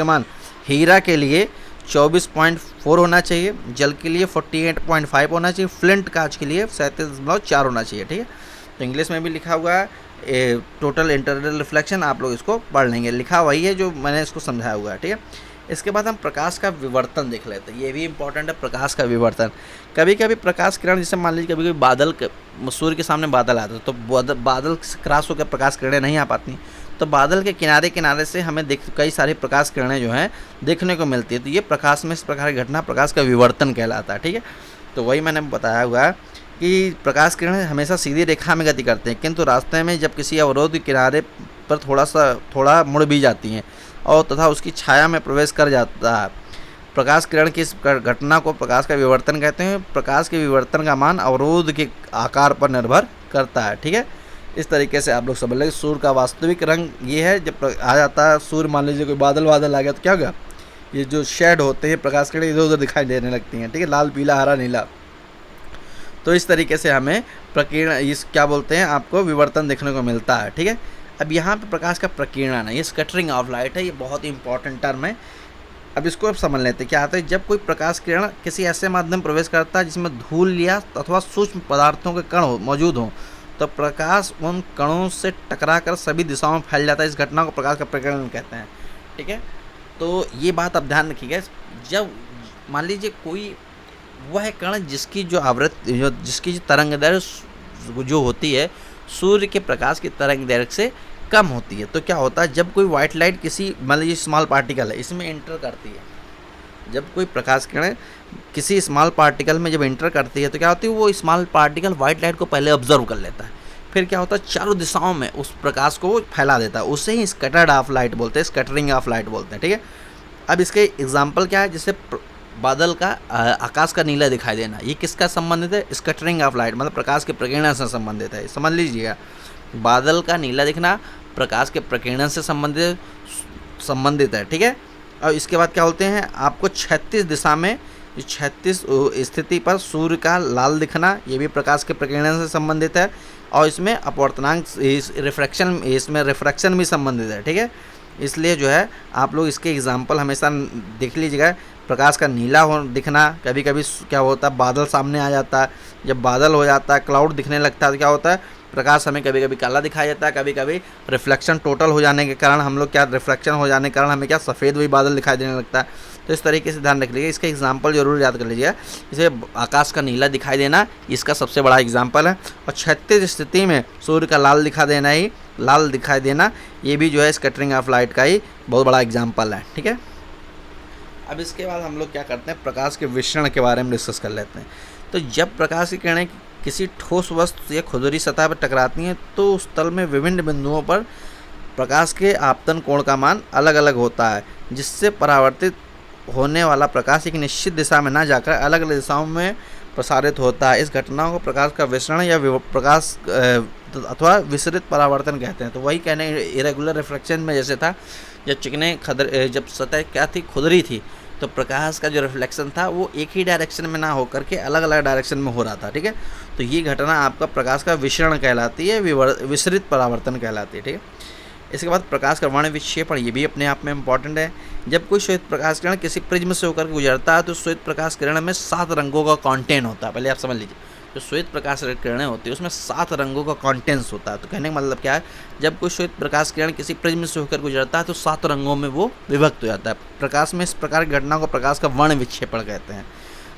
मान हीरा के लिए 24.4 होना चाहिए, जल के लिए 48.5 होना चाहिए, फ्लिंट कांच के लिए 37.4 होना चाहिए, ठीक है। तो इंग्लिश में भी लिखा हुआ है टोटल इंटरनल रिफ्लेक्शन, आप लोग इसको पढ़ लेंगे। लिखा वही है जो मैंने इसको समझाया हुआ है, ठीक है। इसके बाद हम प्रकाश का विवर्तन देख लेते हैं। ये भी इंपॉर्टेंट है प्रकाश का विवर्तन। कभी कभी प्रकाश किरण जैसे मान लीजिए कभी बादल सूर्य के सामने बादल आता है तो बादल से क्रॉस होकर प्रकाश किरणें नहीं आ पाती, तो बादल के किनारे किनारे से हमें कई सारी प्रकाश किरणें जो हैं देखने को मिलती है। तो ये प्रकाश में इस प्रकार की घटना प्रकाश का विवर्तन कहलाता है, ठीक है। तो वही मैंने बताया हुआ है कि प्रकाश किरणें हमेशा सीधी रेखा में गति करते हैं, किंतु रास्ते में जब किसी अवरोध के किनारे पर थोड़ा मुड़ भी जाती हैं और तथा उसकी छाया में प्रवेश कर जाता है। प्रकाश किरण की इस घटना को प्रकाश का विवर्तन कहते हैं। प्रकाश के विवर्तन का मान अवरोध के आकार पर निर्भर करता है, ठीक है। इस तरीके से आप लोग समझ लेंगे। सूर्य का वास्तविक रंग ये है, जब आ जाता है सूर्य, मान लीजिए कोई बादल आ गया तो क्या होगा, ये जो शेड होते हैं प्रकाश किरण इधर उधर दिखाई देने लगती हैं, ठीक है, लाल पीला हरा नीला। तो इस तरीके से हमें प्रकीर्ण इस क्या बोलते हैं आपको विवर्तन देखने को मिलता है, ठीक है। अब यहाँ पे प्रकाश का प्रकीर्णन है, ये स्कैटरिंग ऑफ लाइट है, ये बहुत ही इंपॉर्टेंट टर्म है। अब इसको अब समझ लेते हैं क्या आता है। जब कोई प्रकाश किरण किसी ऐसे माध्यम प्रवेश करता है जिसमें धूल या अथवा सूक्ष्म पदार्थों के कण मौजूद हों तो प्रकाश उन कणों से टकराकर सभी दिशाओं में फैल जाता है। इस घटना को प्रकाश का प्रकीर्णन कहते हैं। ठीक है, तो ये बात आप ध्यान रखिएगा। जब मान लीजिए कोई वह कण जिसकी जो आवृत्ति जिसकी जो तरंग दैर्घ्य जो होती है सूर्य के प्रकाश की तरंग दैर्घ्य से कम होती है, तो क्या होता है जब कोई व्हाइट लाइट किसी मान लीजिए स्मॉल पार्टिकल है इसमें एंटर करती है, जब कोई प्रकाश किरण किसी स्मॉल पार्टिकल में जब एंटर करती है तो क्या होती है, वो स्मॉल पार्टिकल व्हाइट लाइट को पहले ऑब्जर्व कर लेता है, फिर क्या होता है चारों दिशाओं में उस प्रकाश को वो फैला देता है। उसे ही स्कैटर्ड ऑफ लाइट बोलते हैं, स्कैटरिंग ऑफ लाइट बोलते हैं। ठीक है, अब इसके एग्जाम्पल क्या है, जैसे बादल का आकाश का नीला दिखाई देना, ये किसका संबंधित है, स्कैटरिंग ऑफ लाइट मतलब प्रकाश के प्रकीर्णन से संबंधित है। समझ लीजिएगा, बादल का नीला दिखना प्रकाश के प्रकीर्णन से संबंधित है। ठीक है, और इसके बाद क्या बोलते हैं, आपको 36 दिशा में 36 स्थिति पर सूर्य का लाल दिखना, ये भी प्रकाश के प्रकीर्णन से संबंधित है। और इसमें अपवर्तनांक इसमें रिफ्रैक्शन भी संबंधित है। ठीक है, इसलिए जो है आप लोग इसके एग्जाम्पल हमेशा देख लीजिएगा। प्रकाश का नीला दिखना, कभी कभी क्या होता है बादल सामने आ जाता है, जब बादल हो जाता है क्लाउड दिखने लगता है तो क्या होता है प्रकाश हमें कभी कभी काला दिखाई देता है, कभी कभी रिफ्लेक्शन टोटल हो जाने के कारण हम लोग क्या रिफ्लेक्शन हो जाने के कारण हमें क्या सफ़ेद भी बादल दिखाई देने लगता है। तो इस तरीके से ध्यान रख लीजिए, इसका एग्जाम्पल जरूर याद कर लीजिएगा। इसे आकाश का नीला दिखाई देना इसका सबसे बड़ा एग्जाम्पल है, और 36 स्थिति में सूर्य का लाल दिखाई देना ये भी जो है स्कैटरिंग ऑफ लाइट का ही बहुत बड़ा एग्जाम्पल है। ठीक है, अब इसके बाद हम लोग क्या करते हैं, प्रकाश के विसरण के बारे में डिस्कस कर लेते हैं। तो जब प्रकाश की किरणें किसी ठोस वस्तु या खुरदरी सतह पर टकराती हैं तो उस तल में विभिन्न बिंदुओं पर प्रकाश के आपतन कोण का मान अलग अलग होता है, जिससे परावर्तित होने वाला प्रकाश एक निश्चित दिशा में ना जाकर अलग अलग दिशाओं में प्रसारित होता है। इस घटना को प्रकाश का विसरण या प्रकाश अथवा विसरित परावर्तन कहते हैं। तो वही कहने इरेगुलर रिफ्लेक्शन में जैसे था, जब सतह क्या थी, खुरदरी थी, तो प्रकाश का जो रिफ्लेक्शन था वो एक ही डायरेक्शन में ना होकर के अलग अलग डायरेक्शन में हो रहा था। ठीक है, तो ये घटना आपका प्रकाश का विसरण कहलाती है, विसरित परावर्तन कहलाती है। ठीक है, इसके बाद प्रकाश का वर्ण विक्षेपण, ये भी अपने आप में इंपॉर्टेंट है। जब कोई श्वेत प्रकाश किरण किसी प्रिज्म से होकर गुजरता है तो श्वेत प्रकाश किरण में 7 रंगों का कॉन्टेंट होता है। पहले आप समझ लीजिए, जो श्वेत प्रकाश किरणें होती है उसमें 7 रंगों का कॉन्टेंट्स होता है। तो कहने का मतलब क्या है, जब कोई श्वेत प्रकाश किरण किसी प्रिज्म से होकर गुजरता है तो 7 रंगों में वो विभक्त हो जाता है। प्रकाश में इस प्रकार की घटना को प्रकाश का वर्ण विक्षेपण कहते हैं।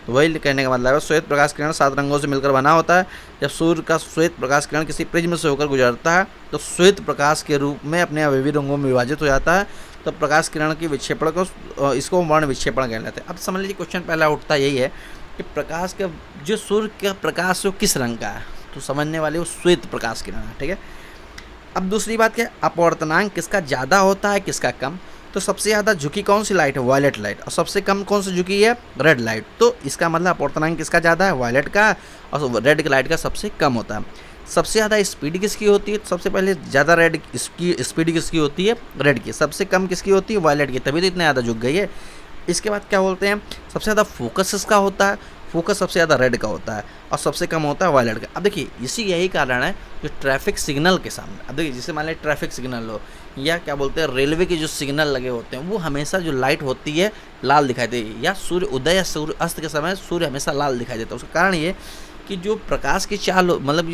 तो वही कहने का मतलब है, श्वेत प्रकाश किरण 7 रंगों से मिलकर बना होता है। जब सूर्य का श्वेत प्रकाश किरण किसी प्रिज्म से होकर गुजरता है तो श्वेत प्रकाश के रूप में अपने विविध रंगों में विभाजित हो जाता है। तो प्रकाश किरण की विक्षेपण को इसको वर्ण विक्षेपण कहलाते हैं। अब समझ लीजिए क्वेश्चन पहला उठता यही है कि प्रकाश का जो सूर्य का प्रकाश वो किस रंग का है, तो समझने वाले वो श्वेत प्रकाश किरण है। ठीक है, अब दूसरी बात क्या है, अपवर्तनांक किसका ज़्यादा होता है किसका कम। तो सबसे ज़्यादा झुकी कौन सी लाइट है, वायलेट लाइट, और सबसे कम कौन सी झुकी है, रेड लाइट। तो इसका मतलब अपवर्तनांक किसका ज़्यादा है, वायलेट का, और रेड लाइट का सबसे कम होता है। सबसे ज़्यादा स्पीड किसकी होती है, तो सबसे पहले ज़्यादा रेड इसकी स्पीड किसकी होती है, रेड की। सबसे कम किसकी होती है, वायलेट की, तभी तो इतना ज़्यादा झुक गई है। इसके बाद क्या बोलते हैं, सबसे ज़्यादा फोकस किसका होता है, फोकस सबसे ज़्यादा रेड का होता है और सबसे कम होता है वायलेट का। अब देखिए यही कारण है जो ट्रैफिक सिग्नल के सामने, अब देखिए जैसे मान लीजिए ट्रैफिक सिग्नल हो या क्या बोलते हैं रेलवे के जो सिग्नल लगे होते हैं, वो हमेशा जो लाइट होती है लाल दिखाई देती है, या सूर्य उदय या सूर्य अस्त के समय सूर्य हमेशा लाल दिखाई देता है। उसका कारण ये कि जो प्रकाश की चाल मतलब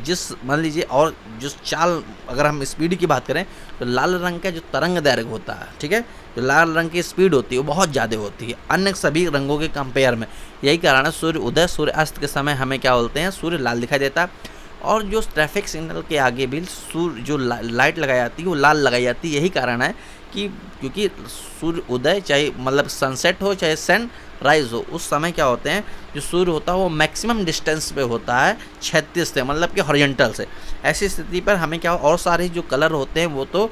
जिस मान लीजिए, और जो चाल अगर हम स्पीड की बात करें तो लाल रंग का जो तरंग दैर्घ्य होता है, ठीक है, जो लाल रंग की स्पीड होती है वो बहुत ज़्यादा होती है अन्य सभी रंगों के कंपेयर में। यही कारण है सूर्य उदय सूर्य अस्त के समय हमें क्या बोलते हैं, सूर्य लाल दिखाई देता है। और जो ट्रैफिक सिग्नल के आगे भी सूर्य जो लाइट लगाई जाती है वो लाल लगाई जाती है। यही कारण है कि क्योंकि सूर्य उदय चाहे मतलब सनसेट हो चाहे सन राइज हो, उस समय क्या होते हैं जो सूर्य होता है वो मैक्सिमम डिस्टेंस पे होता है क्षैतिज से, मतलब कि हॉरिजॉन्टल से। ऐसी स्थिति पर हमें क्या और सारे जो कलर होते हैं वो तो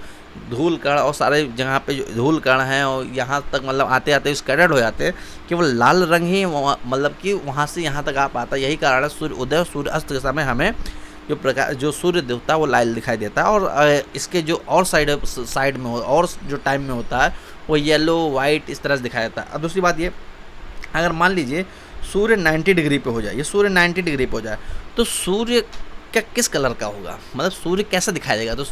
धूल कण और सारे जहाँ पे जो धूल कण हैं और यहाँ तक मतलब आते आते स्कैटर्ड हो जाते हैं, केवल लाल रंग ही मतलब कि वहाँ से यहाँ तक आ पाता है। यही कारण है सूर्य उदय और सूर्य अस्त के समय हमें जो प्रकाश जो सूर्य देवता वो लाल दिखाई देता है। और इसके जो और साइड में और जो टाइम में होता है वो येलो वाइट इस तरह से दिखाई देता है। अब दूसरी बात ये, अगर मान लीजिए सूर्य 90 डिग्री पे हो जाए, ये सूर्य 90 डिग्री पे हो जाए तो सूर्य क्या किस कलर का होगा, मतलब सूर्य कैसा दिखाई देगा। तो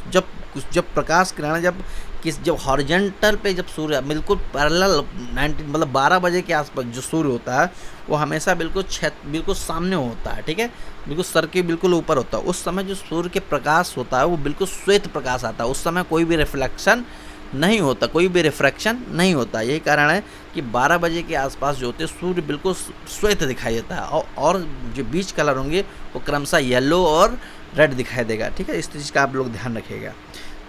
जब प्रकाश किरण जब किस जब हॉरिजॉन्टल पे जब सूर्य बिल्कुल पैरेलल 90 मतलब 12 बजे के आसपास जो सूर्य होता है वो हमेशा बिल्कुल सामने होता है, ठीक है, बिल्कुल सर के बिल्कुल ऊपर होता है। उस समय जो सूर्य के प्रकाश होता है वो बिल्कुल श्वेत प्रकाश आता है, उस समय कोई भी रिफ्लेक्शन नहीं होता, कोई भी रिफ्रैक्शन नहीं होता। यही कारण है कि 12 बजे के आसपास जो होते हैं सूर्य बिल्कुल श्वेत दिखाई देता है और जो बीच कलर होंगे वो क्रमशः येलो और रेड दिखाई देगा, ठीक है। इस चीज़ का आप लोग ध्यान रखिएगा।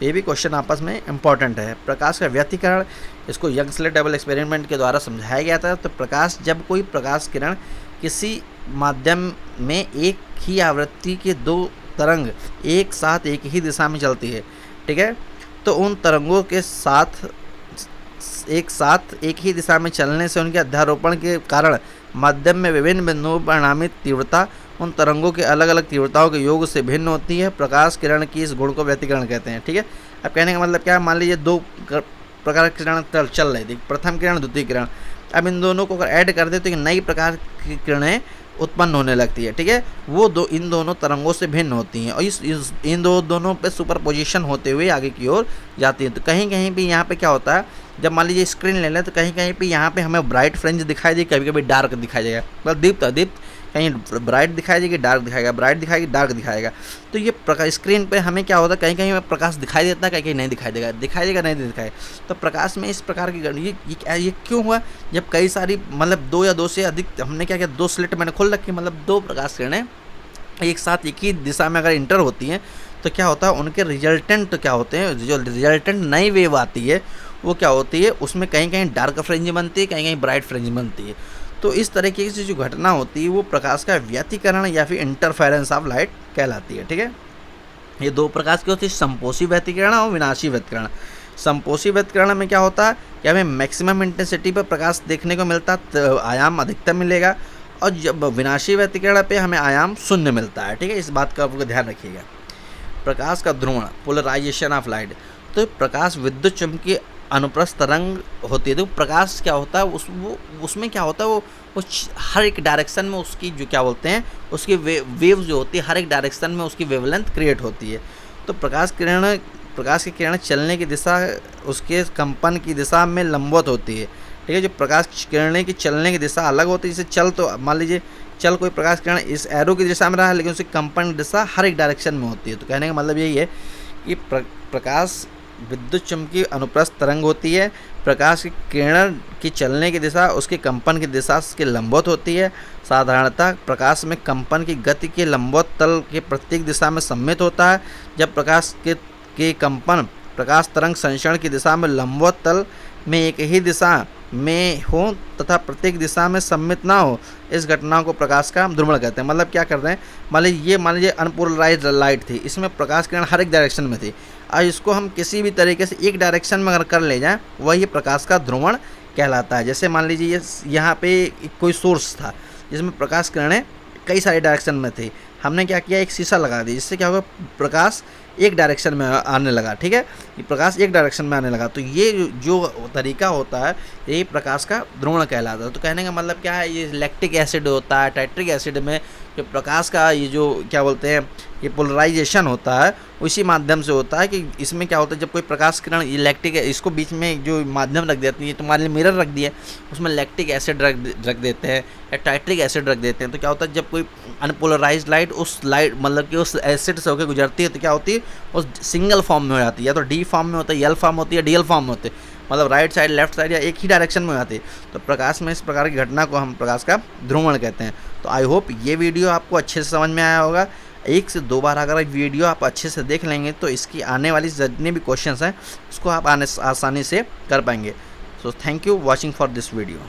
ये भी क्वेश्चन आपस में इम्पॉर्टेंट है। प्रकाश का व्यतिकरण, इसको यंग-स्लेट डबल एक्सपेरिमेंट के द्वारा समझाया गया था। तो प्रकाश, जब कोई प्रकाश किरण किसी माध्यम में एक ही आवृत्ति के दो तरंग एक साथ एक ही दिशा में चलती है, ठीक है, तो उन तरंगों के साथ एक ही दिशा में चलने से उनके अध्यारोपण के कारण माध्यम में विभिन्न बिंदुओं पर परिणामित तीव्रता उन तरंगों के अलग अलग तीव्रताओं के योग से भिन्न होती है। प्रकाश किरण की इस गुण को व्यतिकरण कहते हैं, ठीक है। अब कहने का मतलब क्या है, मान लीजिए दो प्रकार की किरण चल रही थी, प्रथम किरण द्वितीय किरण। अब इन दोनों को अगर ऐड कर दे तो एक नई प्रकार की किरणें उत्पन्न होने लगती है, ठीक है। वो इन दोनों तरंगों से भिन्न होती हैं और इन दोनों पे सुपरपोजिशन होते हुए आगे की ओर जाती है। तो कहीं कहीं पे यहाँ पे क्या होता है, जब मान लीजिए स्क्रीन ले लें तो कहीं कहीं पे यहाँ पे हमें ब्राइट फ्रिंज दिखाई देगी, कभी कभी डार्क दिखाई देगा, मतलब दीप्त कहीं ब्राइट दिखाई देगी, डार्क दिखाएगा, ब्राइट दिखाएगी, डार्क दिखाएगा। तो ये प्रकाश स्क्रीन पे हमें क्या होता है, कहीं कहीं प्रकाश दिखाई देता है, कहीं कहीं नहीं दिखाई देगा नहीं दिखाएगा। तो प्रकाश में इस प्रकार की ये क्यों हुआ, जब कई सारी मतलब 2 या 2 से अधिक हमने क्या किया, 2 स्लिट मैंने खोल रखी, मतलब 2 प्रकाश किरणें एक साथ एक ही दिशा में अगर इंटर होती हैं तो क्या होता है, उनके रिजल्टेंट क्या होते हैं, जो रिजल्टेंट नई वेव आती है वो क्या होती है, उसमें कहीं कहीं डार्क फ्रिंज बनती है, कहीं कहीं ब्राइट फ्रिंज बनती है। तो इस तरीके से जो घटना होती है वो प्रकाश का व्यतिकरण या फिर इंटरफेरेंस ऑफ लाइट कहलाती है, ठीक है। ये 2 प्रकार की होती है, संपोषी व्यतिकरण और विनाशी व्यतिकरण। संपोषी व्यतिकरण में क्या होता है कि हमें मैक्सिमम इंटेंसिटी पर प्रकाश देखने को मिलता है, तो आयाम अधिकतम मिलेगा, और जब विनाशी व्यतिकरण पे हमें आयाम शून्य मिलता है, ठीक है। इस बात का आपको ध्यान रखिएगा। प्रकाश का ध्रुवण, पोलराइजेशन ऑफ लाइट। तो प्रकाश विद्युत चुम्बकीय अनुप्रस्थ तरंग होती है। तो प्रकाश क्या होता है, उसमें क्या होता है, वो हर एक डायरेक्शन में उसकी जो क्या बोलते हैं उसकी वेव जो होती है, हर एक डायरेक्शन में उसकी वेवलेंथ क्रिएट होती है। तो प्रकाश की किरण चलने की दिशा उसके कंपन की दिशा में लंबवत होती है, ठीक है। जो प्रकाश किरणें की चलने की दिशा अलग होती है, जैसे मान लीजिए कोई प्रकाश किरण इस एरो की दिशा में रहा है, लेकिन उसकी कंपन दिशा हर एक डायरेक्शन में होती है। तो कहने का मतलब यही है कि प्रकाश विद्युत चुम्बकीय अनुप्रस्थ तरंग होती है। प्रकाश की किरण की चलने की दिशा उसके कंपन की दिशा के लंबवत होती है। साधारणतः प्रकाश में कंपन की गति के लंबवत तल के प्रत्येक दिशा में सम्मिलित होता है। जब प्रकाश के कंपन प्रकाश तरंग संचरण की दिशा में लंबवत तल में एक ही दिशा में हो तथा प्रत्येक दिशा में सम्मिलित ना हो, इस घटना को प्रकाश का ध्रुवण कहते हैं। मतलब क्या कर रहे हैं, मान लीजिए अनपोलराइज्ड लाइट थी, इसमें प्रकाश किरण हर एक डायरेक्शन में थी, और इसको हम किसी भी तरीके से एक डायरेक्शन में अगर कर ले जाएं वही प्रकाश का ध्रुवण कहलाता है। जैसे मान लीजिए यहाँ पे कोई सोर्स था जिसमें प्रकाश किरणें कई सारे डायरेक्शन में थी, हमने क्या किया, एक शीशा लगा दिया, जिससे क्या होगा, प्रकाश एक डायरेक्शन में आने लगा, ठीक है, ये प्रकाश एक डायरेक्शन में आने लगा। तो ये जो तरीका होता है यही प्रकाश का ध्रुवण कहलाता है। तो कहने का मतलब क्या है, ये लैक्टिक एसिड होता है, टाइट्रिक एसिड में जो प्रकाश का ये जो क्या बोलते हैं ये पोलराइजेशन होता है उसी माध्यम से होता है। कि इसमें क्या होता है, जब कोई प्रकाश किरण ये लैक्टिक है, इसको बीच में जो माध्यम रख देती है, तो मान लीजिए मिरर रख दिया, उसमें लैक्टिक एसिड रख देते हैं या टाइट्रिक एसिड रख देते हैं। तो क्या होता है, जब कोई अनपोलराइज्ड लाइट उस लाइट मतलब कि उस एसिड से होकर गुजरती है तो क्या होती है, उस सिंगल फॉर्म में हो जाती है, या तो डी फॉर्म में होता है, एल फॉर्म होती है, डीएल फॉर्म में होते हैं, मतलब राइट साइड लेफ्ट साइड या एक ही डायरेक्शन में हो जाती है। तो प्रकाश में इस प्रकार की घटना को हम प्रकाश का ध्रुवण कहते हैं। तो आई होप ये वीडियो आपको अच्छे से समझ में आया होगा। 1 से 2 बार अगर वीडियो आप अच्छे से देख लेंगे तो इसकी आने वाली जितने भी क्वेश्चंस हैं उसको आप आसानी से कर पाएंगे। So thank you watching for this video.